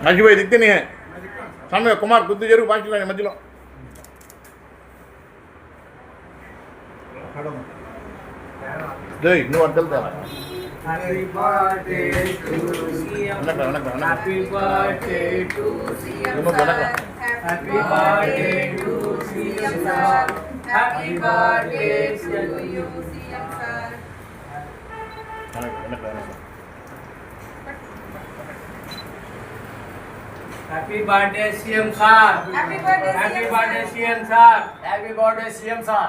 भाई दिखते नहीं है सामने कुमार गुद्दू जरूर बाकी मध्य जय नु अड्डलता Happy birthday to CM. Happy birthday to CM sir. Happy birthday to CM sir. Happy birthday to you CM sir. Happy birthday CM sir. Happy birthday Happy birthday CM sir. Happy birthday CM sir.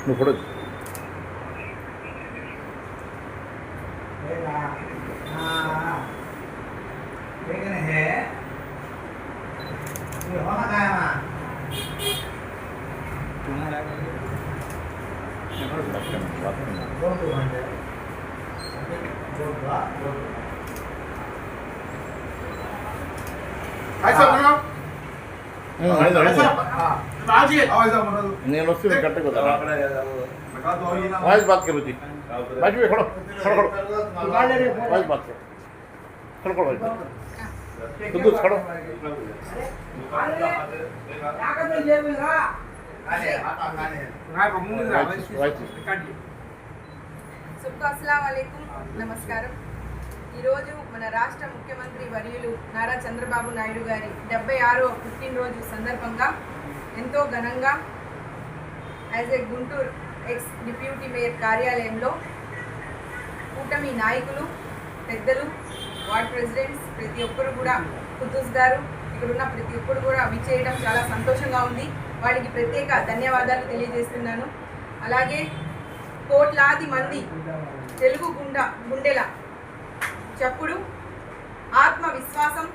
నువ్వు కూడా నేను వస్తే correct కదా voice bath करो जी बाजू में खड़ो खड़ो खड़ो वाइस बात करो खड़ो खड़ो खुद खड़ो सबको अस्सलाम वालेकुम నమస్కారం। ఈరోజు మన రాష్ట్ర ముఖ్యమంత్రి వర్యులు నారా చంద్రబాబు నాయుడు గారి 76వ పుట్టినరోజు సందర్భంగా ఎంతో ఘనంగా as a Guntur X deputy mayor కార్యాలయంలో కూటమి నాయకులు పెద్దలు వార్డ్ ప్రెసిడెంట్స్ ప్రతి ఒక్కరు కూడా కుద్దూస్ గారు ఇక్కడున్న ప్రతి ఒక్కరు కూడా విచ్చేయడం చాలా సంతోషంగా ఉంది। వారికి ప్రత్యేక ధన్యవాదాలు తెలియజేస్తున్నాను। అలాగే కోట్లాది మంది తెలుగు గుండెల చప్పుడు ఆత్మవిశ్వాసం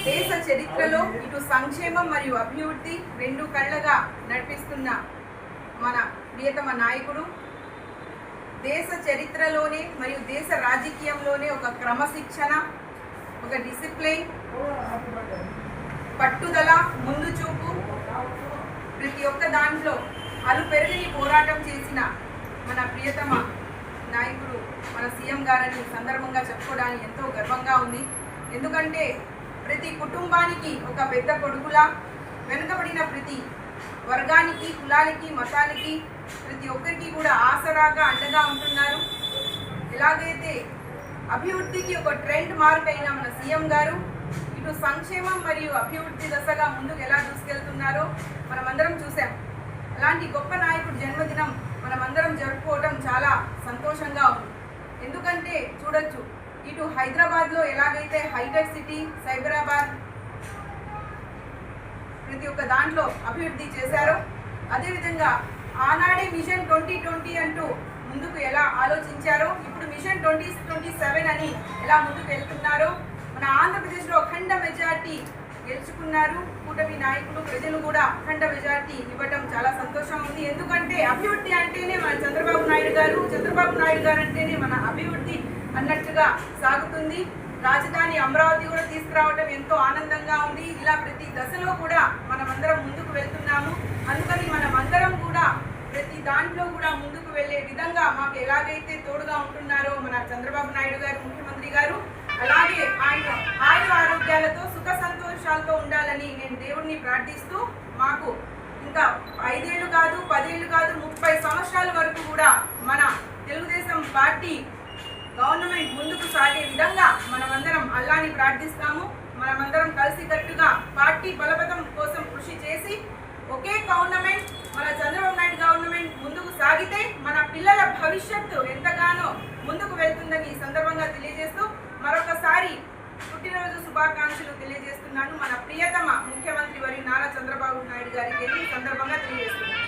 దేశ చరిత్రలో ఇటు సంక్షేమం మరియు అభివృద్ధి రెండు కళ్ళగా నడిపిస్తున్న మన ప్రియతమ నాయకుడు దేశ చరిత్రలోనే మరియు దేశ రాజకీయంలోనే ఒక క్రమశిక్షణ ఒక డిసిప్లిన్ పట్టుదల ముందు చూపు ప్రతి ఒక్క దాంట్లో అలుపెరగని పోరాటం చేసిన మన ప్రియతమ నాయకుడు మన సీఎం గారని సందర్భంగా చెప్పుకోవడానికి ఎంతో గర్వంగా ఉంది। ఎందుకంటే ప్రతి కుటుంబానికి ఒక పెద్ద కొడుకులా వెనుకబడిన ప్రతి వర్గానికి కులాలకి మతాలకి ప్రతి ఒక్కరికి కూడా ఆసరాగా అండగా ఉంటున్నారు। ఎలాగైతే అభివృద్ధికి ఒక ట్రెండ్ మార్క్ అయిన మన సీఎం గారు ఇటు సంక్షేమం మరియు అభివృద్ధి దశగా ముందుకు ఎలా దూసుకెళ్తున్నారో మనమందరం చూసాం। అలాంటి గొప్ప నాయకుడు జన్మదినం మనమందరం జరుపుకోవడం చాలా సంతోషంగా ఉంది। ఎందుకంటే చూడొచ్చు ఇటు హైదరాబాద్లో ఎలాగైతే హైటెక్ సిటీ సైబరాబాద్ ప్రతి ఒక్క దాంట్లో అభివృద్ధి చేశారో అదేవిధంగా ఆనాడే మిషన్ 2020 అంటూ ముందుకు ఎలా ఆలోచించారో ఇప్పుడు మిషన్ 2027 అని ఎలా ముందుకు వెళ్తున్నారో మన ఆంధ్రప్రదేశ్లో అఖండ మెజార్టీ గెలుచుకున్నారు కూటమి నాయకులు ప్రజలు కూడా అఖండ మెజార్టీ ఇవ్వడం చాలా సంతోషంగా ఉంది। ఎందుకంటే అభివృద్ధి అంటేనే మన చంద్రబాబు నాయుడు గారు అంటేనే మన అభివృద్ధి అన్నట్టుగా సాగుతుంది। రాజధాని అమరావతి కూడా తీసుకురావడం ఎంతో ఆనందంగా ఉంది। ఇలా ప్రతి దశలో కూడా మనమందరం ముందుకు వెళ్తున్నాము। అందుకని మనమందరం కూడా ప్రతి దాంట్లో కూడా ముందుకు వెళ్ళే విధంగా మాకు ఎలాగైతే తోడుగా ఉంటున్నారో మన చంద్రబాబు నాయుడు గారు ముఖ్యమంత్రి గారు అలాగే ఆయన ఆరోగ్యాలతో సుఖ సంతోషాలతో ఉండాలని నేను దేవుడిని ప్రార్థిస్తూ మాకు ఇంకా 5 ఏళ్ళు కాదు 10 ఏళ్ళు కాదు 30 సంవత్సరాల వరకు కూడా మన తెలుగుదేశం పార్టీ గవర్నమెంట్ ముందుకు సాగే విధంగా మనమందరం అల్లాని ప్రార్థిస్తాము। మనమందరం కలిసికట్టుగా పార్టీ బలపతం కోసం కృషి చేసి ఒకే గవర్నమెంట్ మన చంద్రబాబు నాయుడు గవర్నమెంట్ ముందుకు సాగితే మన పిల్లల భవిష్యత్తు ఎంతగానో ముందుకు వెళ్తుందని ఈ సందర్భంగా తెలియజేస్తూ మరొకసారి పుట్టినరోజు శుభాకాంక్షలు తెలియజేస్తున్నాను। మన ప్రియతమ ముఖ్యమంత్రి వర్యులు నారా చంద్రబాబు నాయుడు గారికి ఈ సందర్భంగా తెలియజేస్తున్నాను।